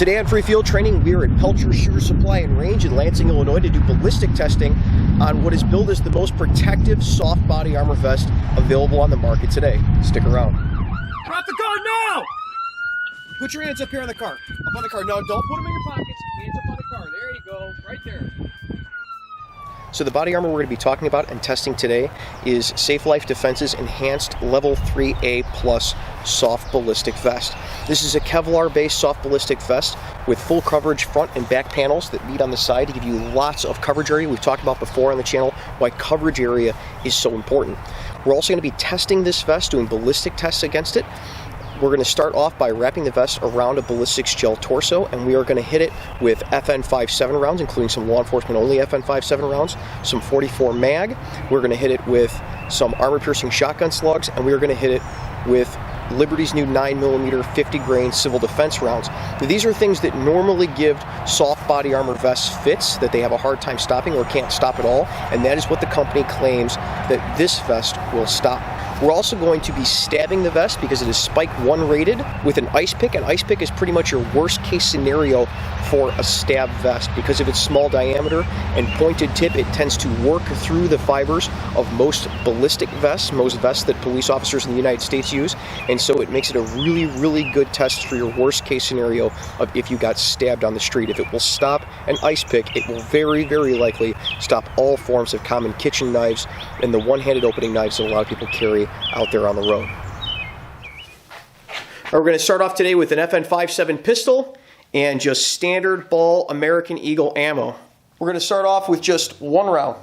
Today on Free Field Training, we are at Pelcher Shooter Supply and Range in Lansing, Illinois to do ballistic testing on what is billed as the most protective soft body armor vest available on the market today. Stick around. Drop the gun now! Put your hands up here on the car. Up on the car. No, don't put them in your pockets. Hands up on the car. There you go. Right there. So the body armor we're going to be talking about and testing today is Safe Life Defense's Enhanced Level 3A Plus Soft Ballistic Vest. This is a Kevlar-based soft ballistic vest with full coverage front and back panels that meet on the side to give you lots of coverage area. We've talked about before on the channel why coverage area is so important. We're also going to be testing this vest, doing ballistic tests against it. We're going to start off by wrapping the vest around a ballistics gel torso, and we are going to hit it with FN57 rounds, including some law enforcement only FN57 rounds, some 44 mag. We're going to hit it with some armor-piercing shotgun slugs, and we are going to hit it with Liberty's new 9mm 50-grain civil defense rounds. Now, these are things that normally give soft body armor vests fits that they have a hard time stopping or can't stop at all, and that is what the company claims that this vest will stop. We're also going to be stabbing the vest because it is Spike 1 rated with an ice pick. An ice pick is pretty much your worst case scenario for a stab vest because of its small diameter and pointed tip. It tends to work through the fibers of most ballistic vests, most vests that police officers in the United States use, and so it makes it a really, really good test for your worst case scenario of if you got stabbed on the street. If it will stop an ice pick, it will very, very likely stop all forms of common kitchen knives and the one-handed opening knives that a lot of people carry out there on the road. We're going to start off today with an FN57 pistol and just standard ball American Eagle ammo. We're going to start off with just one round.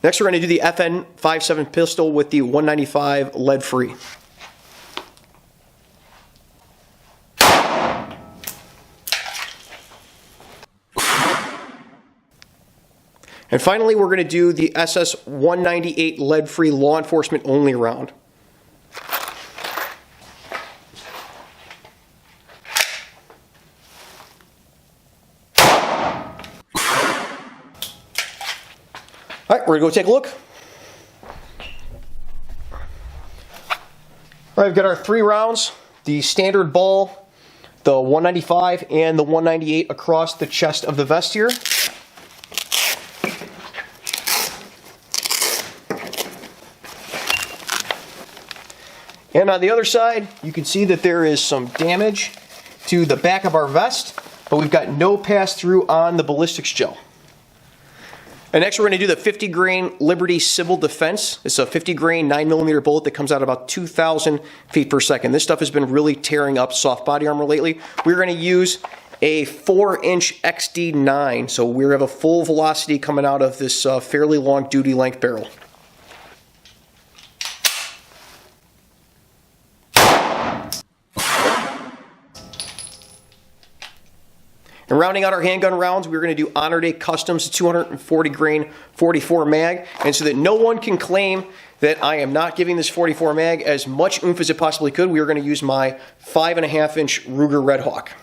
Next, we're going to do the FN57 pistol with the 195 lead-free. And finally, we're going to do the SS-198 lead-free law enforcement only round. All right, we're going to go take a look. All right, we've got our 3 rounds, the standard ball, the 195, and the 198 across the chest of the vest here. And on the other side, you can see that there is some damage to the back of our vest, but we've got no pass-through on the ballistics gel. And next we're going to do the 50-grain Liberty Civil Defense. It's a 50-grain 9mm bullet that comes out about 2,000 feet per second. This stuff has been really tearing up soft body armor lately. We're going to use a 4-inch XD9, so we have a full velocity coming out of this fairly long duty length barrel. And rounding out our handgun rounds, we're going to do Honor Day Customs 240 grain 44 mag. And so that no one can claim that I am not giving this 44 mag as much oomph as it possibly could, we are going to use my 5.5-inch Ruger Red Hawk.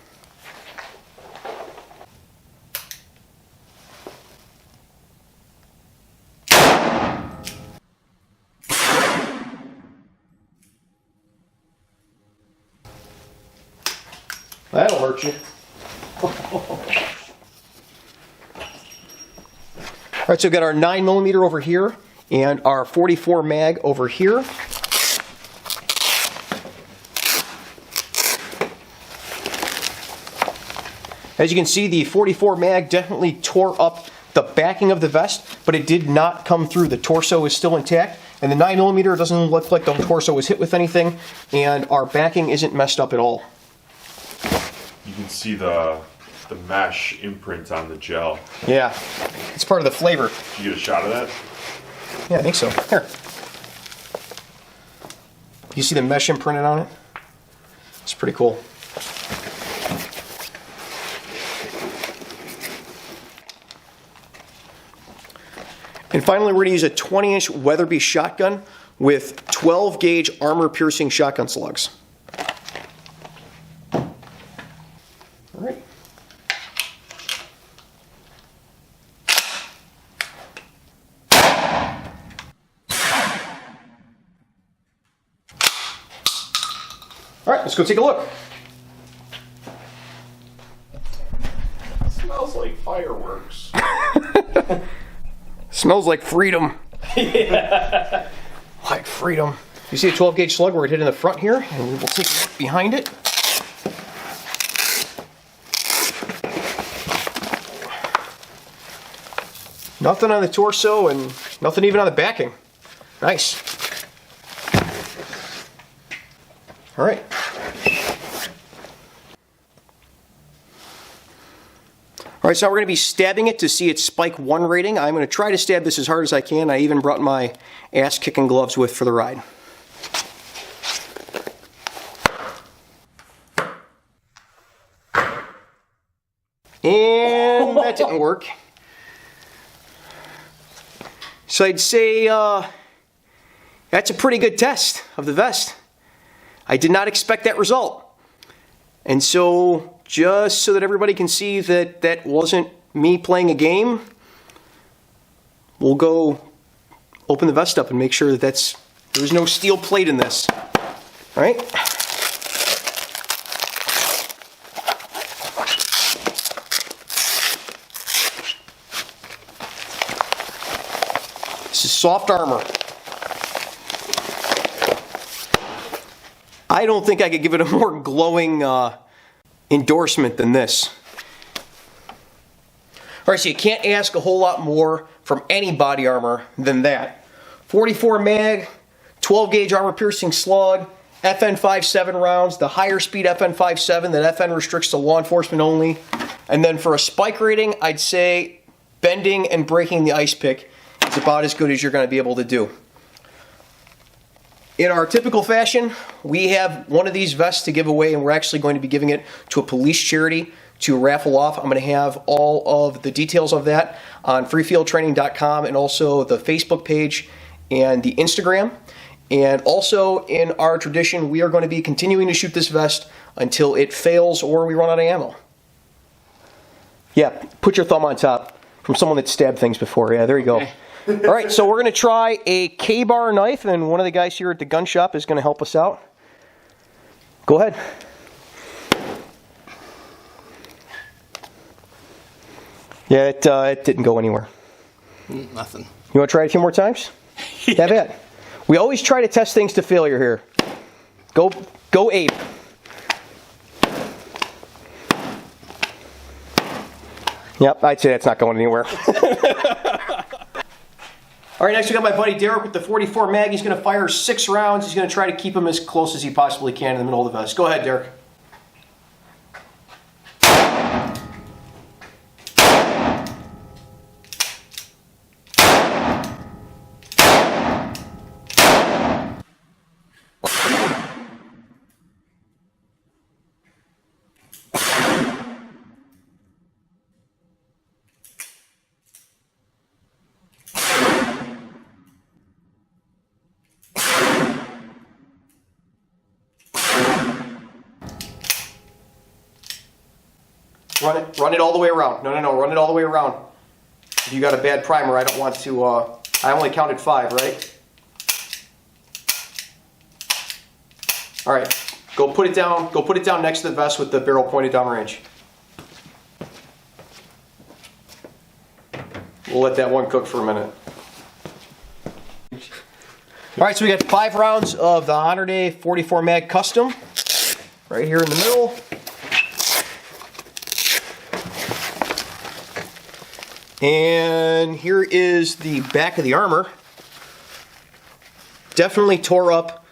That'll hurt you. All right, so we've got our 9mm over here and our 44 mag over here. As you can see, the 44 mag definitely tore up the backing of the vest, but it did not come through. The torso is still intact, and the 9mm doesn't look like the torso was hit with anything, and our backing isn't messed up at all. You can see the mesh imprint on the gel. Yeah, it's part of the flavor. Did you get a shot of that? Yeah, I think so. Here. You see the mesh imprinted on it? It's pretty cool. And finally, we're going to use a 20-inch Weatherby shotgun with 12-gauge armor-piercing shotgun slugs. All right. All right, let's go take a look. Smells like fireworks. Smells like freedom. Yeah. Like freedom. You see a 12 gauge slug where it hit in the front here, and we'll take a look behind it. Nothing on the torso and nothing even on the backing. Nice. All right. All right, so we're going to be stabbing it to see its spike 1 rating. I'm going to try to stab this as hard as I can. I even brought my ass-kicking gloves with for the ride. And that didn't work. So I'd say that's a pretty good test of the vest. I did not expect that result. And so, just so that everybody can see that that wasn't me playing a game, we'll go open the vest up and make sure that there's no steel plate in this. All right? This is soft armor. I don't think I could give it a more glowing endorsement than this. All right, so you can't ask a whole lot more from any body armor than that. 44 mag, 12 gauge armor piercing slug, FN 5.7 rounds, the higher speed FN 5.7 that FN restricts to law enforcement only. And then for a spike rating, I'd say bending and breaking the ice pick is about as good as you're going to be able to do. In our typical fashion, we have one of these vests to give away, and we're actually going to be giving it to a police charity to raffle off. I'm going to have all of the details of that on freefieldtraining.com and also the Facebook page and the Instagram. And also, in our tradition, we are going to be continuing to shoot this vest until it fails or we run out of ammo. Yeah, put your thumb on top from someone that stabbed things before. Yeah, there you go. Okay. All right, so we're going to try a K-bar knife, and one of the guys here at the gun shop is going to help us out. Go ahead. Yeah, it didn't go anywhere. Nothing. You want to try it a few more times? Yeah. Have at it. We always try to test things to failure here. Go ape. Yep, I'd say that's not going anywhere. All right, next we got my buddy Derek with the 44 mag. He's going to fire 6 rounds. He's going to try to keep them as close as he possibly can in the middle of the vest. Go ahead, Derek. Run it all the way around. No, run it all the way around. If you got a bad primer, I don't want to, I only counted 5, right? All right, go put it down next to the vest with the barrel pointed downrange. We'll let that one cook for a minute. All right, so we got 5 rounds of the Honor Day 44 mag custom right here in the middle. And here is the back of the armor. Definitely tore up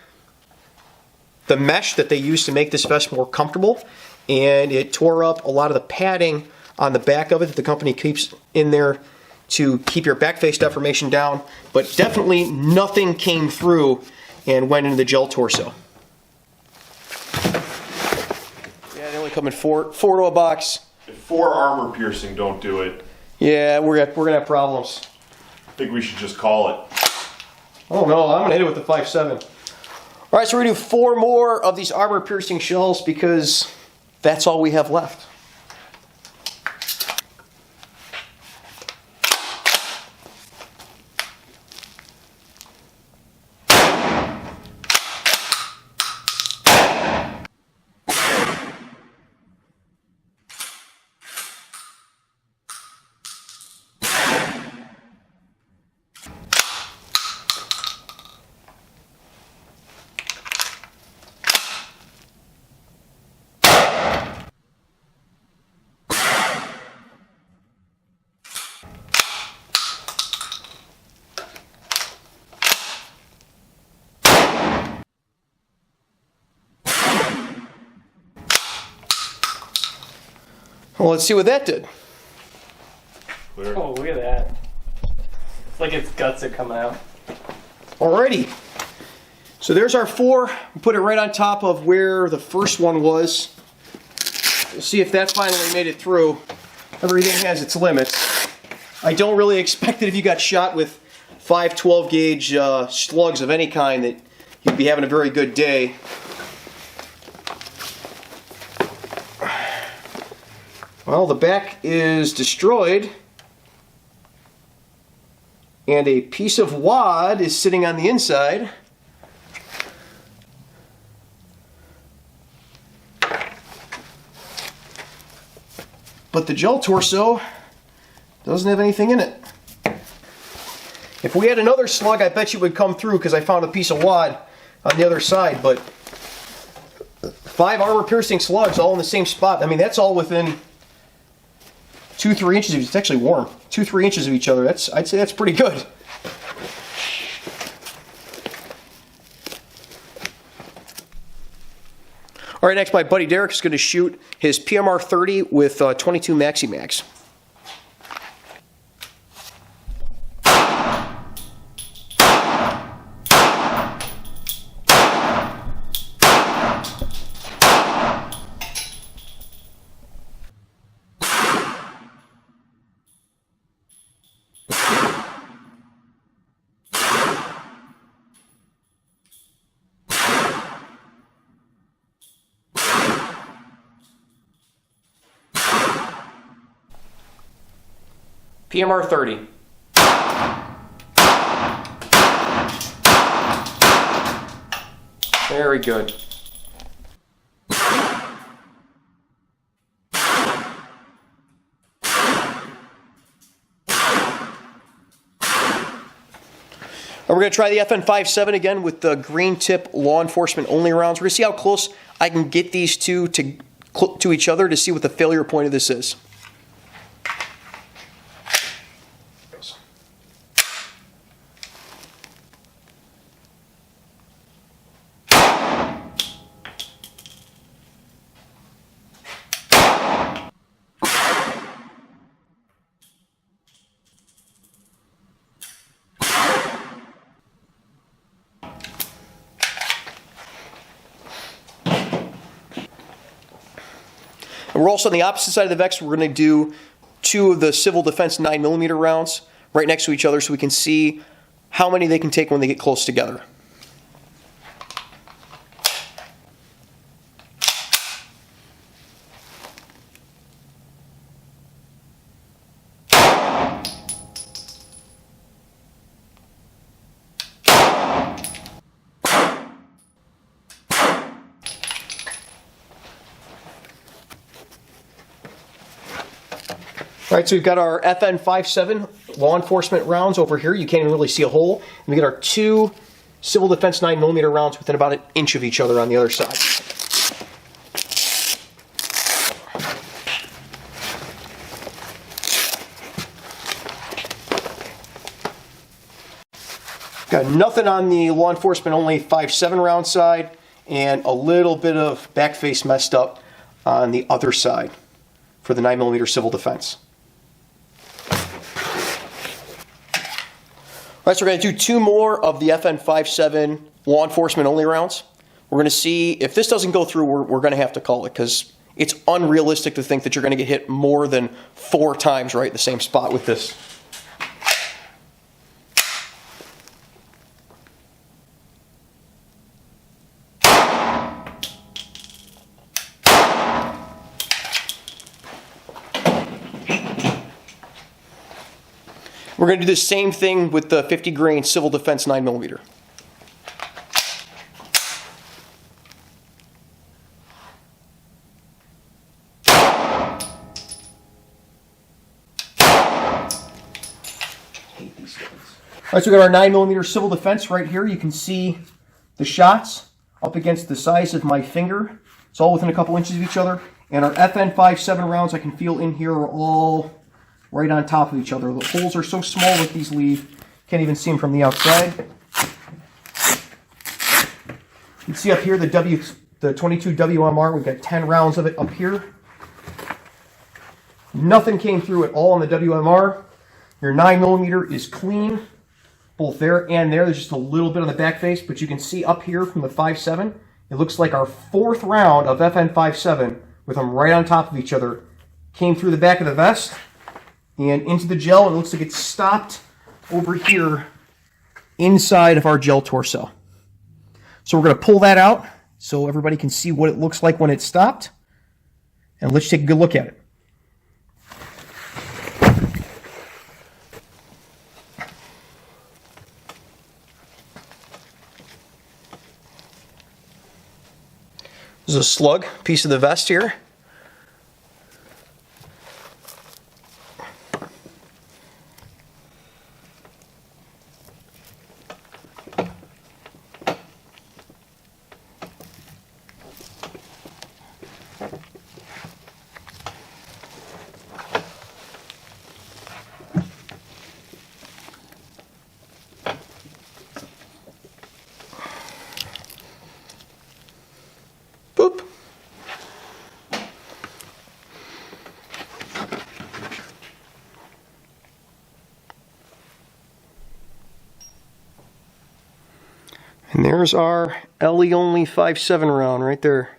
the mesh that they used to make this vest more comfortable, and it tore up a lot of the padding on the back of it that the company keeps in there to keep your back face deformation down, but definitely nothing came through and went into the gel torso. Yeah, they only come in four to a box. If 4 armor piercing don't do it, yeah, we're gonna have problems. I think we should just call it. Oh no, I'm gonna hit it with the 5.7. All right, so we're gonna do 4 more of these armor piercing shells because that's all we have left. Well, let's see what that did. Clear. Oh, look at that. It's like its guts are coming out. Alrighty. So there's our 4. We put it right on top of where the first one was. We'll see if that finally made it through. Everything has its limits. I don't really expect that if you got shot with 5 12-gauge slugs of any kind that you'd be having a very good day. Well, the back is destroyed. And a piece of wad is sitting on the inside. But the gel torso doesn't have anything in it. If we had another slug, I bet you would come through because I found a piece of wad on the other side. But 5 armor-piercing slugs all in the same spot. I mean, that's all within 2-3 inches of each. It's actually warm. 2-3 inches of each other. I'd say that's pretty good. All right, next my buddy Derek is going to shoot his PMR 30 with 22 Maxi Mags. PMR 30. Very good. And we're going to try the FN-57 again with the green tip law enforcement only rounds. We're going to see how close I can get these two to each other to see what the failure point of this is. And we're also on the opposite side of the VEX. We're going to do 2 of the Civil Defense 9mm rounds right next to each other so we can see how many they can take when they get close together. All right, so we've got our FN-57 law enforcement rounds over here. You can't even really see a hole. And we get our 2 Civil Defense 9mm rounds within about 1 inch of each other on the other side. Got nothing on the law enforcement only 5.7 round side, and a little bit of back face messed up on the other side for the 9mm Civil Defense. All right, so we're going to do 2 more of the FN-57 law enforcement only rounds. We're going to see if this doesn't go through, we're going to have to call it because it's unrealistic to think that you're going to get hit more than 4 times right in the same spot with this. We're going to do the same thing with the 50 grain Civil Defense 9mm. All right, so we got our 9mm Civil Defense right here. You can see the shots up against the size of my finger. It's all within a couple inches of each other. And our FN-57 rounds I can feel in here are all right on top of each other. The holes are so small with these leave, can't even see them from the outside. You can see up here the 22 WMR, we've got 10 rounds of it up here. Nothing came through at all on the WMR. Your 9mm is clean, both there and there. There's just a little bit on the back face, but you can see up here from the 5.7, it looks like our 4th round of FN 5.7, with them right on top of each other, came through the back of the vest and into the gel, and it looks like it stopped over here inside of our gel torso. So we're going to pull that out so everybody can see what it looks like when it stopped, and let's take a good look at it. This is a slug piece of the vest here. Boop. And there's our LE only 5.7 round right there.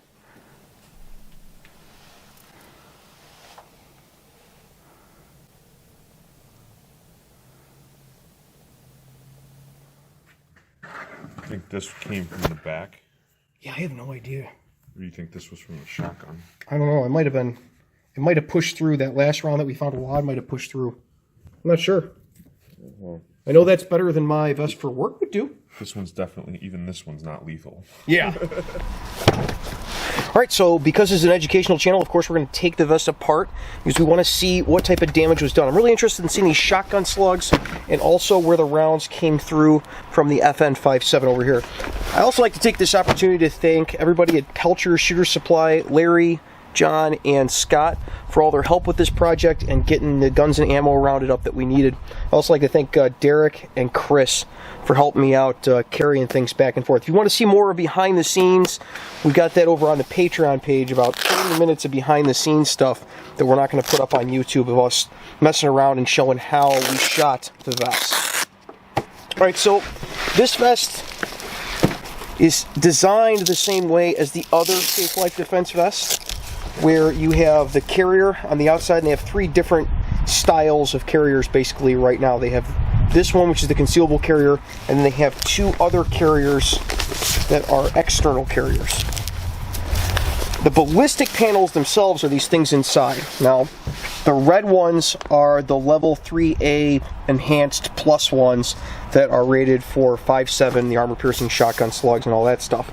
I think this came from the back. Yeah, I have no idea. Or do you think this was from the shotgun? I don't know. It might have been. It might have pushed through. That last round that we found a wad might have pushed through. I'm not sure. I know that's better than my vest for work would do. This one's definitely, even this one's not lethal. Yeah. All right, so because this is an educational channel, of course, we're going to take the vest apart because we want to see what type of damage was done. I'm really interested in seeing these shotgun slugs and also where the rounds came through from the FN 5.7 over here. I also like to take this opportunity to thank everybody at Pelcher Shooter Supply, Larry, John, and Scott for all their help with this project and getting the guns and ammo rounded up that we needed. I also like to thank Derek and Chris for helping me out carrying things back and forth. If you want to see more behind the scenes, we got that over on the Patreon page, about 30 minutes of behind the scenes stuff that we're not going to put up on YouTube of us messing around and showing how we shot the vest. All right, so this vest is designed the same way as the other Safe Life Defense vest, where you have the carrier on the outside, and they have 3 different styles of carriers basically right now. They have this one, which is the concealable carrier, and then they have 2 other carriers that are external carriers. The ballistic panels themselves are these things inside. Now, the red ones are the level 3A enhanced plus ones that are rated for 5.7, the armor-piercing shotgun slugs and all that stuff.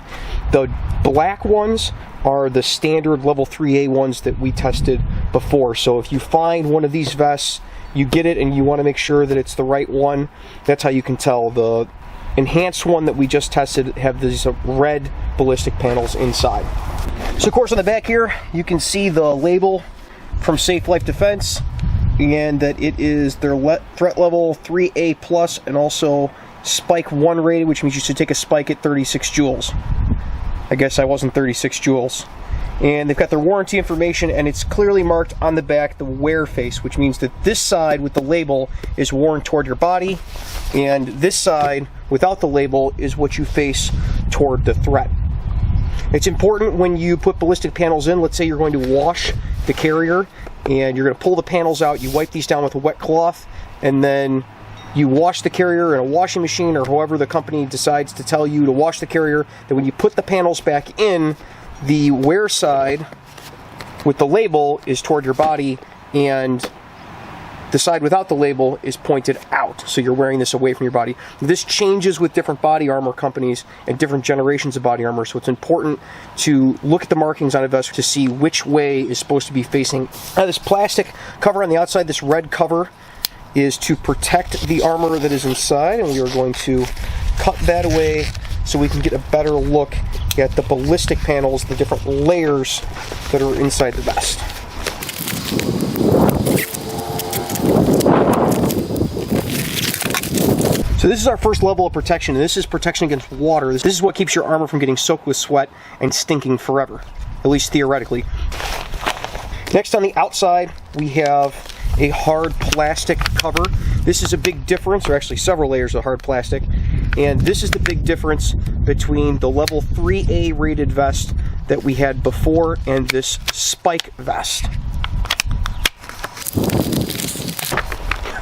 The black ones are the standard level 3A ones that we tested before. So if you find one of these vests, you get it and you want to make sure that it's the right one, that's how you can tell. The enhanced one that we just tested have these red ballistic panels inside. So of course on the back here, you can see the label from Safe Life Defense, and that it is their threat level 3A plus and also spike 1 rated, which means you should take a spike at 36 joules. I guess I wasn't 36 joules. And they've got their warranty information, and it's clearly marked on the back, the wear face, which means that this side with the label is worn toward your body, and this side without the label is what you face toward the threat. It's important when you put ballistic panels in, let's say you're going to wash the carrier, and you're going to pull the panels out, you wipe these down with a wet cloth, and then you wash the carrier in a washing machine, or however the company decides to tell you to wash the carrier, that when you put the panels back in, the wear side with the label is toward your body, and the side without the label is pointed out, so you're wearing this away from your body. This changes with different body armor companies and different generations of body armor, so it's important to look at the markings on a vest to see which way is supposed to be facing. This plastic cover on the outside, this red cover, is to protect the armor that is inside, and we are going to cut that away so we can get a better look at the ballistic panels, the different layers that are inside the vest. So this is our first level of protection, and this is protection against water. This is what keeps your armor from getting soaked with sweat and stinking forever, at least theoretically. Next, on the outside, we have a hard plastic cover. This is a big difference, or actually several layers of hard plastic. And this is the big difference between the level 3A rated vest that we had before and this spike vest.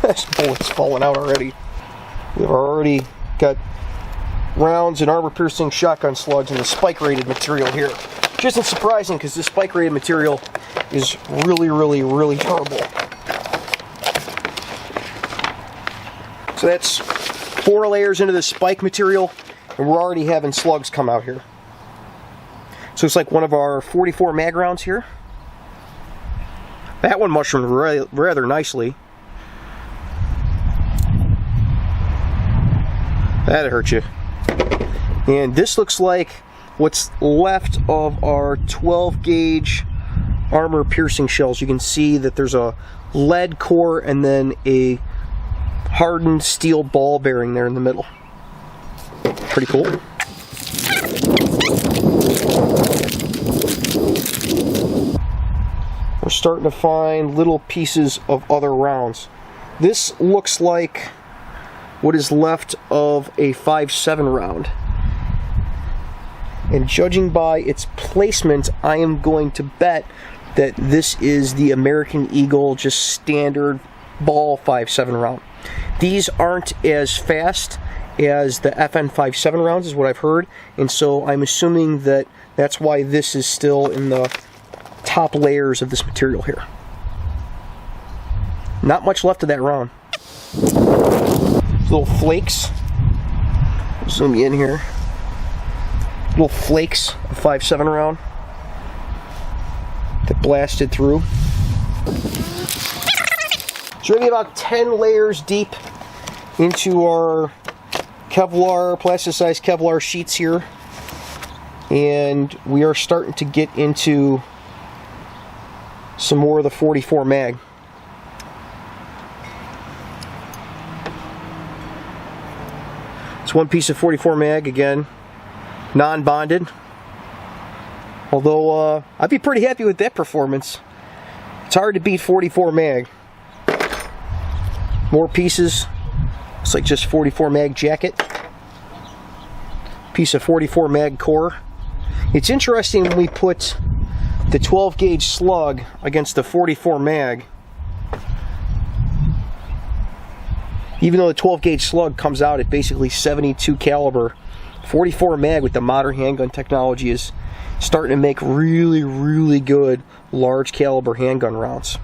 This bullet's falling out already. We've already got rounds and armor-piercing shotgun slugs in the spike-rated material here. Which isn't surprising because this spike-rated material is really, really, really durable. So that's 4 layers into the spike material, and we're already having slugs come out here. So it's like one of our 44 mag rounds here. That one mushroomed rather nicely. That'd hurt you. And this looks like what's left of our 12 gauge armor piercing shells. You can see that there's a lead core and then a hardened steel ball bearing there in the middle. Pretty cool. We're starting to find little pieces of other rounds. This looks like what is left of a 5.7 round. And judging by its placement, I am going to bet that this is the American Eagle, just standard ball 5.7 round. These aren't as fast as the FN 5.7 rounds, is what I've heard, and so I'm assuming that that's why this is still in the top layers of this material here. Not much left of that round. Little flakes. Zoom you in here. Little flakes of 5.7 round that blasted through. So maybe about 10 layers deep into our Kevlar, plasticized Kevlar sheets here, and we are starting to get into some more of the 44 mag. It's one piece of 44 mag, again, non-bonded. Although I'd be pretty happy with that performance. It's hard to beat 44 mag. More pieces. Looks like just 44 mag jacket. Piece of 44 mag core. It's interesting when we put the 12 gauge slug against the 44 mag. Even though the 12 gauge slug comes out at basically 72 caliber, 44 mag with the modern handgun technology is starting to make really, really good large caliber handgun rounds.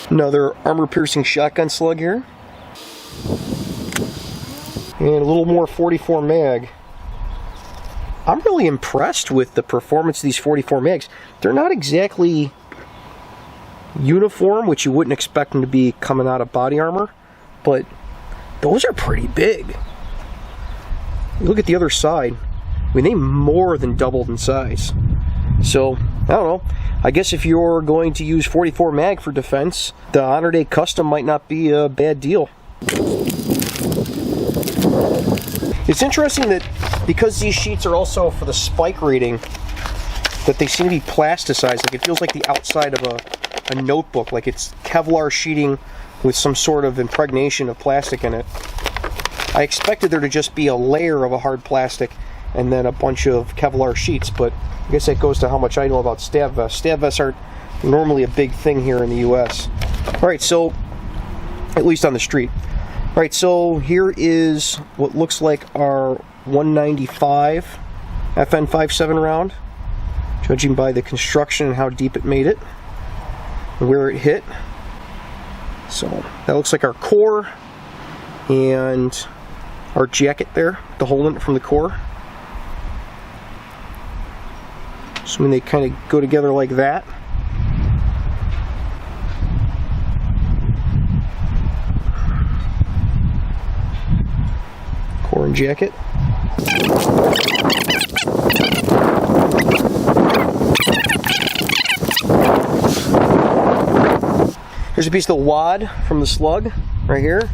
Another armor piercing shotgun slug here. And a little more 44 mag. I'm really impressed with the performance of these 44 mags. They're not exactly uniform, which you wouldn't expect them to be coming out of body armor, but those are pretty big. Look at the other side. I mean, they more than doubled in size. So, I don't know. I guess if you're going to use 44 mag for defense, the Honor Day Custom might not be a bad deal. It's interesting that because these sheets are also for the spike rating, that they seem to be plasticized. Like it feels like the outside of a notebook, like it's Kevlar sheeting with some sort of impregnation of plastic in it. I expected there to just be a layer of a hard plastic and then a bunch of Kevlar sheets, but I guess that goes to how much I know about stab vests. Stab vests aren't normally a big thing here in the US. Alright, so, at least on the street. Alright, so here is what looks like our 195 FN 5.7 round, judging by the construction and how deep it made it, and where it hit. So that looks like our core and our jacket there, the hole in it from the core. So when they kind of go together like that. Core and jacket. Here's a piece of the wad from the slug right here.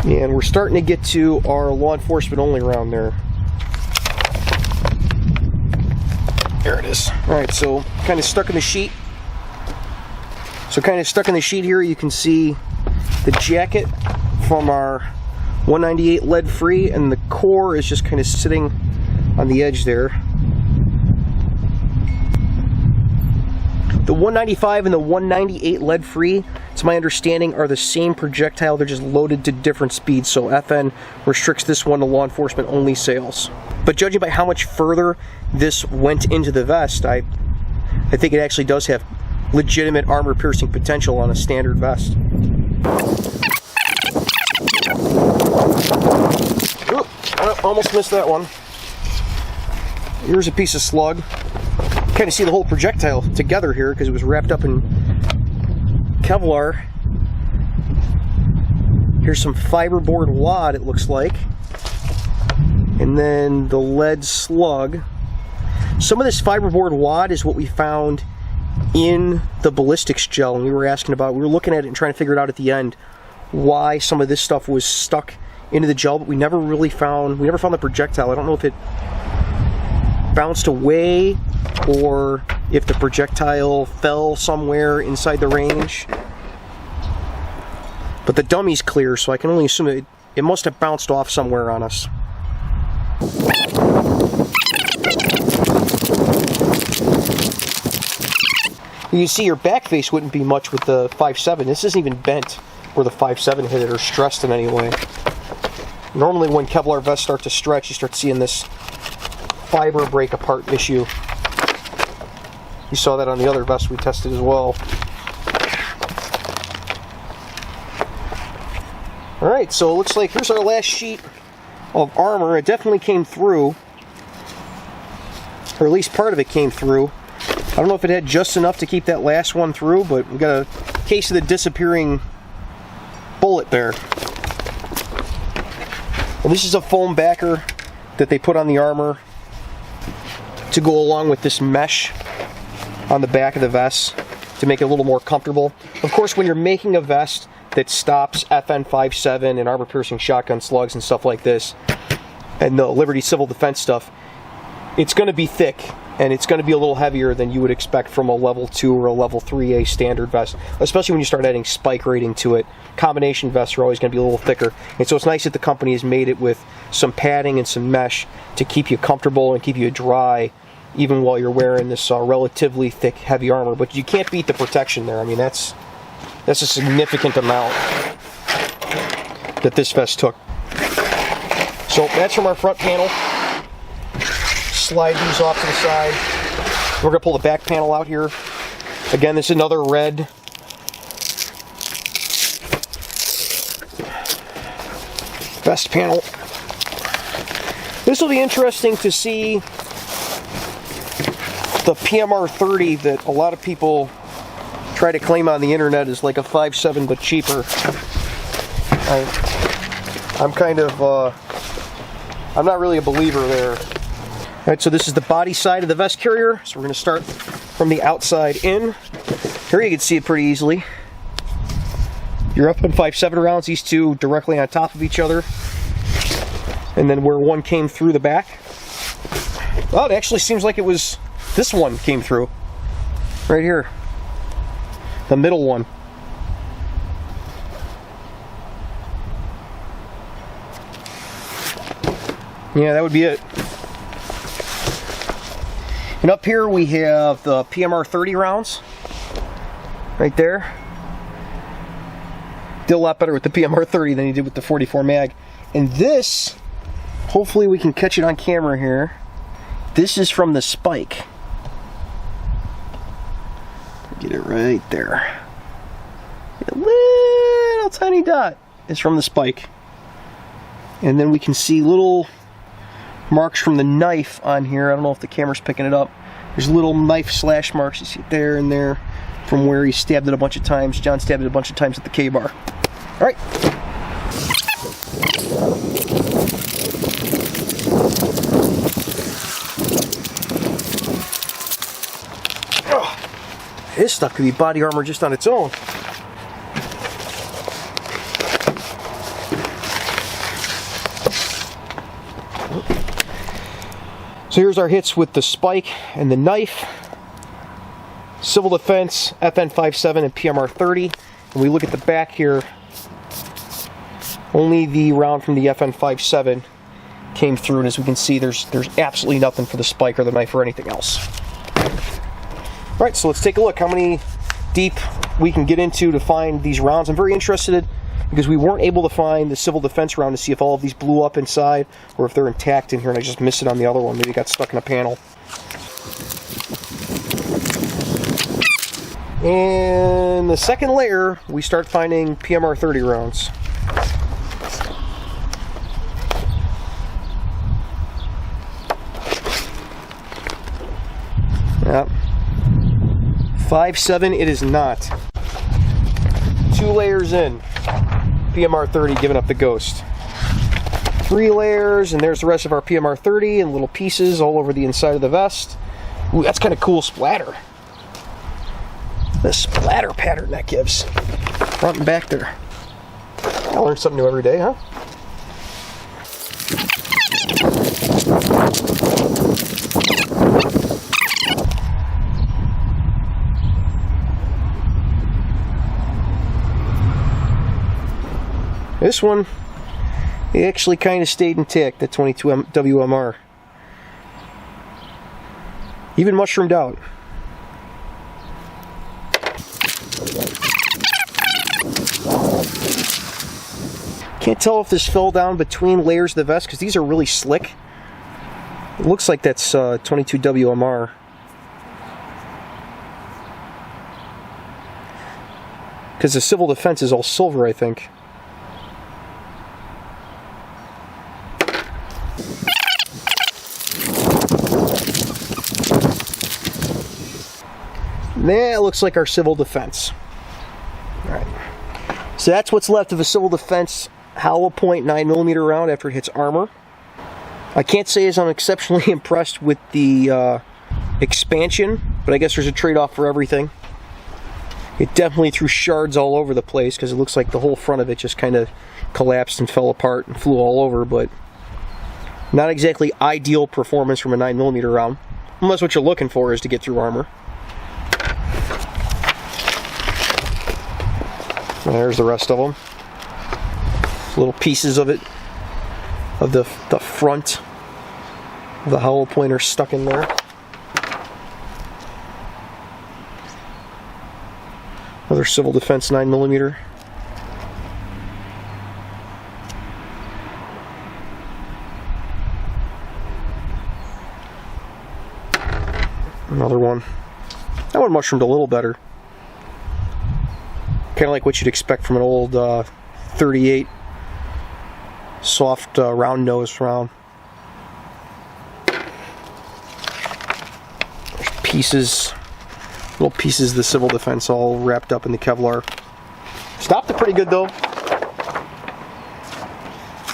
And we're starting to get to our law enforcement only round there. There it is. Alright, so kind of stuck in the sheet. So kind of stuck in the sheet here, you can see the jacket from our 198 lead free, and the core is just kind of sitting on the edge there. The 195 and the 198 lead free, it's my understanding, are the same projectile. They're just loaded to different speeds, so FN restricts this one to law enforcement only sales. But judging by how much further this went into the vest, I think it actually does have legitimate armor piercing potential on a standard vest. Oop, I almost missed that one. Here's a piece of slug. Kind of see the whole projectile together here because it was wrapped up in Kevlar. Here's some fiberboard wad, it looks like. And then the lead slug. Some of this fiberboard wad is what we found in the ballistics gel, and we were looking at it and trying to figure it out at the end why some of this stuff was stuck into the gel, but we never found the projectile. I don't know if it bounced away or if the projectile fell somewhere inside the range. But the dummy's clear, so I can only assume it must have bounced off somewhere on us. You can see your back face wouldn't be much with the 5.7. This isn't even bent where the 5.7 hit it or stressed in any way. Normally when Kevlar vests start to stretch, you start seeing this fiber break apart issue. You saw that on the other vest we tested as well. Alright, so it looks like here's our last sheet of armor. It definitely came through, or at least part of it came through. I don't know if it had just enough to keep that last one through, but we got a case of the disappearing bullet there. And this is a foam backer that they put on the armor to go along with this mesh on the back of the vest to make it a little more comfortable. Of course, when you're making a vest that stops FN 5.7 and armor-piercing shotgun slugs and stuff like this, and the Liberty Civil Defense stuff, it's going to be thick, and it's going to be a little heavier than you would expect from a level 2 or a level 3A standard vest, especially when you start adding spike rating to it. Combination vests are always going to be a little thicker, and so it's nice that the company has made it with some padding and some mesh to keep you comfortable and keep you dry even while you're wearing this relatively thick, heavy armor. But you can't beat the protection there. I mean, that's a significant amount that this vest took. So that's from our front panel. Slide these off to the side. We're going to pull the back panel out here. Again, this is another red vest panel. This will be interesting to see the PMR 30 that a lot of people try to claim on the internet is like a 5.7 but cheaper. I'm not really a believer there. Alright, so this is the body side of the vest carrier. So we're going to start from the outside in. Here you can see it pretty easily. You're up in 5.7 rounds, these two directly on top of each other. And then where one came through the back. Well, it actually seems like it was this one came through. Right here. The middle one. Yeah, that would be it. And up here we have the PMR 30 rounds. Right there. Did a lot better with the PMR 30 than he did with the 44 mag. And this, hopefully we can catch it on camera here. This is from the spike. Get it right there. A little tiny dot is from the spike. And then we can see little marks from the knife on here. I don't know if the camera's picking it up. There's little knife slash marks. You see it there and there from where he stabbed it a bunch of times. John stabbed it a bunch of times at the K-bar. All right. This stuff could be body armor just on its own. So here's our hits with the spike and the knife. Civil Defense, FN 5.7 and PMR 30. And we look at the back here, only the round from the FN 5.7 came through, and as we can see, there's absolutely nothing for the spike or the knife or anything else. All right, so let's take a look how many deep we can get into to find these rounds. I'm very interested because we weren't able to find the Civil Defense round to see if all of these blew up inside or if they're intact in here and I just missed it on the other one. Maybe it got stuck in a panel. In the second layer, we start finding PMR 30 rounds. Yep. 5.7 it is not. 2 layers in, PMR 30 giving up the ghost. 3 layers, and there's the rest of our PMR 30 in little pieces all over the inside of the vest. Ooh, that's kind of cool splatter. The splatter pattern that gives. Front and back there. I learn something new every day, huh? This one, it actually kind of stayed intact, the 22 WMR. Even mushroomed out. Can't tell if this fell down between layers of the vest because these are really slick. It looks like that's 22 WMR. Because the Civil Defense is all silver, I think. That looks like our Civil Defense. Alright. So that's what's left of a Civil Defense hollow point 9mm round after it hits armor. I can't say as I'm exceptionally impressed with the expansion, but I guess there's a trade-off for everything. It definitely threw shards all over the place because it looks like the whole front of it just kind of collapsed and fell apart and flew all over, but not exactly ideal performance from a 9mm round, unless what you're looking for is to get through armor. And there's the rest of them. Little pieces of it, of the front of the hollow pointer stuck in there. Another Civil Defense 9mm. Another one. That one mushroomed a little better. Kind of like what you'd expect from an old 38 soft round nose round. There's pieces, little pieces of the Civil Defense all wrapped up in the Kevlar. Stopped it pretty good though.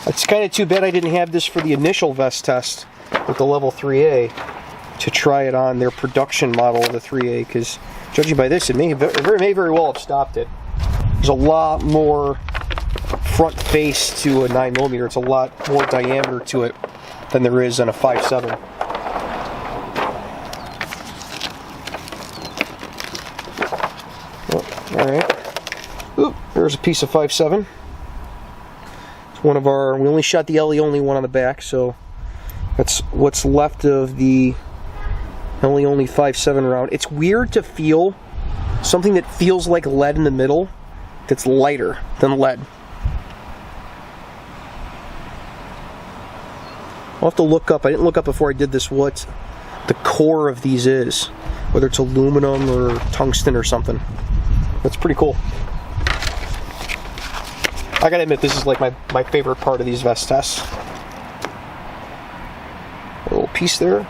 It's kind of too bad I didn't have this for the initial vest test with the level 3A to try it on their production model of the 3A, because judging by this, it may very well have stopped it. There's a lot more front face to a 9mm. It's a lot more diameter to it than there is on a 5.7. Oh, alright. Oop, there's a piece of 5.7. It's one of our, we only shot the LE only one on the back, so that's what's left of the LE only 5.7 round. It's weird to feel something that feels like lead in the middle that's lighter than lead. I'll have to look up, I didn't look up before I did this, what the core of these is. Whether it's aluminum or tungsten or something. That's pretty cool. I gotta admit, this is like my favorite part of these vest tests. A little piece there.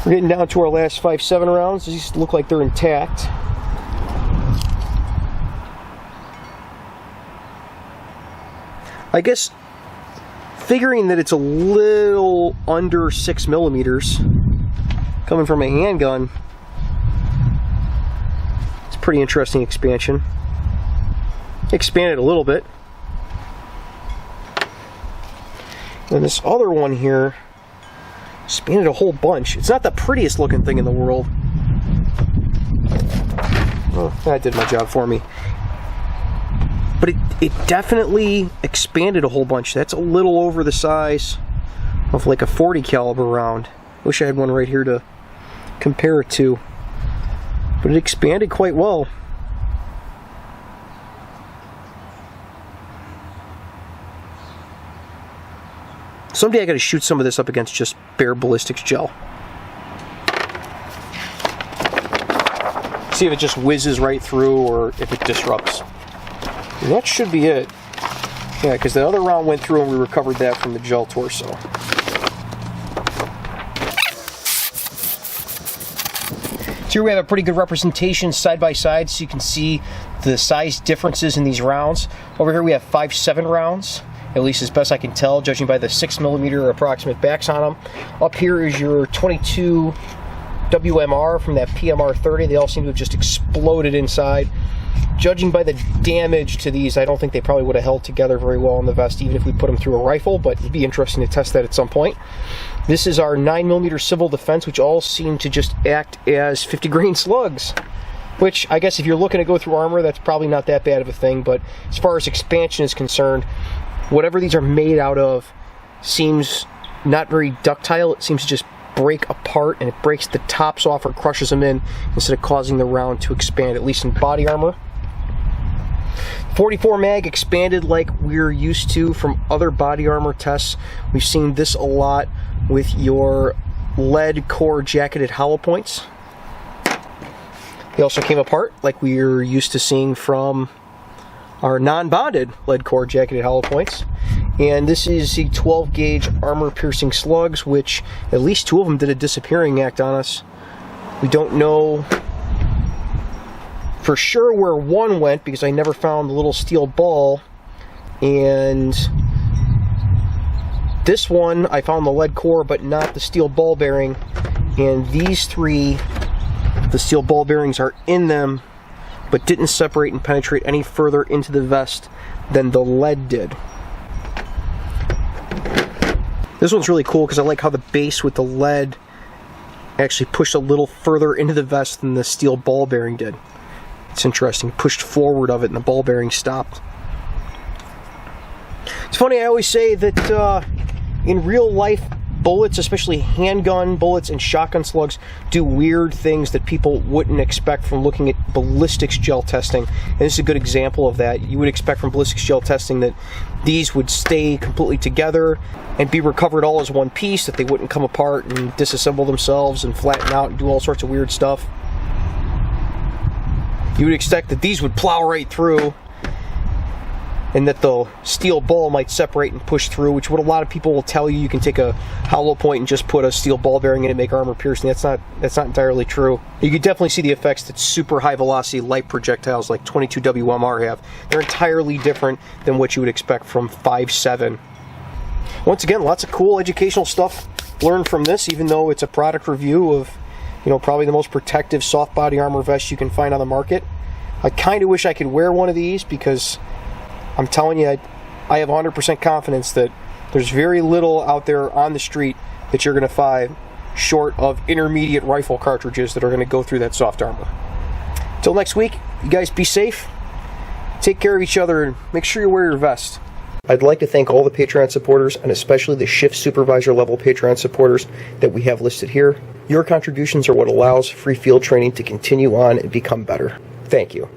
We're getting down to our last 5.7 rounds. These look like they're intact. I guess figuring that it's a little under 6mm coming from a handgun, it's a pretty interesting expansion. Expanded a little bit. And this other one here expanded a whole bunch. It's not the prettiest looking thing in the world. Oh, that did my job for me. But it definitely expanded a whole bunch. That's a little over the size of like a 40 caliber round. Wish I had one right here to compare it to. But it expanded quite well. Someday I gotta shoot some of this up against just bare ballistics gel. See if it just whizzes right through or if it disrupts. And that should be it. Yeah, because the other round went through and we recovered that from the gel torso. So here we have a pretty good representation side by side, so you can see the size differences in these rounds. Over here we have 5.7 rounds, at least as best I can tell, judging by the 6mm approximate backs on them. Up here is your 22 WMR from that PMR 30. They all seem to have just exploded inside. Judging by the damage to these, I don't think they probably would have held together very well in the vest, even if we put them through a rifle, but it'd be interesting to test that at some point. This is our 9mm civil defense, which all seem to just act as 50 grain slugs, which I guess if you're looking to go through armor, that's probably not that bad of a thing. But as far as expansion is concerned, whatever these are made out of seems not very ductile. It seems to just break apart, and it breaks the tops off or crushes them in instead of causing the round to expand, at least in body armor. 44 mag expanded like we're used to from other body armor tests. We've seen this a lot with your lead core jacketed hollow points. They also came apart like we're used to seeing from our non-bonded lead core jacketed hollow points. And this is the 12 gauge armor piercing slugs, which at least 2 of them did a disappearing act on us. We don't know for sure where one went because I never found the little steel ball, and this one I found the lead core but not the steel ball bearing, and these 3, the steel ball bearings are in them but didn't separate and penetrate any further into the vest than the lead did. This one's really cool because I like how the base with the lead actually pushed a little further into the vest than the steel ball bearing did. It's interesting. Pushed forward of it and the ball bearing stopped. It's funny, I always say that in real life, bullets, especially handgun bullets and shotgun slugs, do weird things that people wouldn't expect from looking at ballistics gel testing. And this is a good example of that. You would expect from ballistics gel testing that these would stay completely together and be recovered all as one piece, that they wouldn't come apart and disassemble themselves and flatten out and do all sorts of weird stuff. You would expect that these would plow right through and that the steel ball might separate and push through, which what a lot of people will tell you. You can take a hollow point and just put a steel ball bearing in and make armor piercing. That's not entirely true. You could definitely see the effects that super high velocity light projectiles like 22 WMR have. They're entirely different than what you would expect from 5.7. Once again, lots of cool educational stuff learned from this, even though it's a product review of, you know, probably the most protective soft body armor vest you can find on the market. I kind of wish I could wear one of these because I'm telling you, I have 100% confidence that there's very little out there on the street that you're going to find short of intermediate rifle cartridges that are going to go through that soft armor. Until next week, you guys be safe, take care of each other, and make sure you wear your vest. I'd like to thank all the Patreon supporters, and especially the shift supervisor level Patreon supporters that we have listed here. Your contributions are what allows free field training to continue on and become better. Thank you.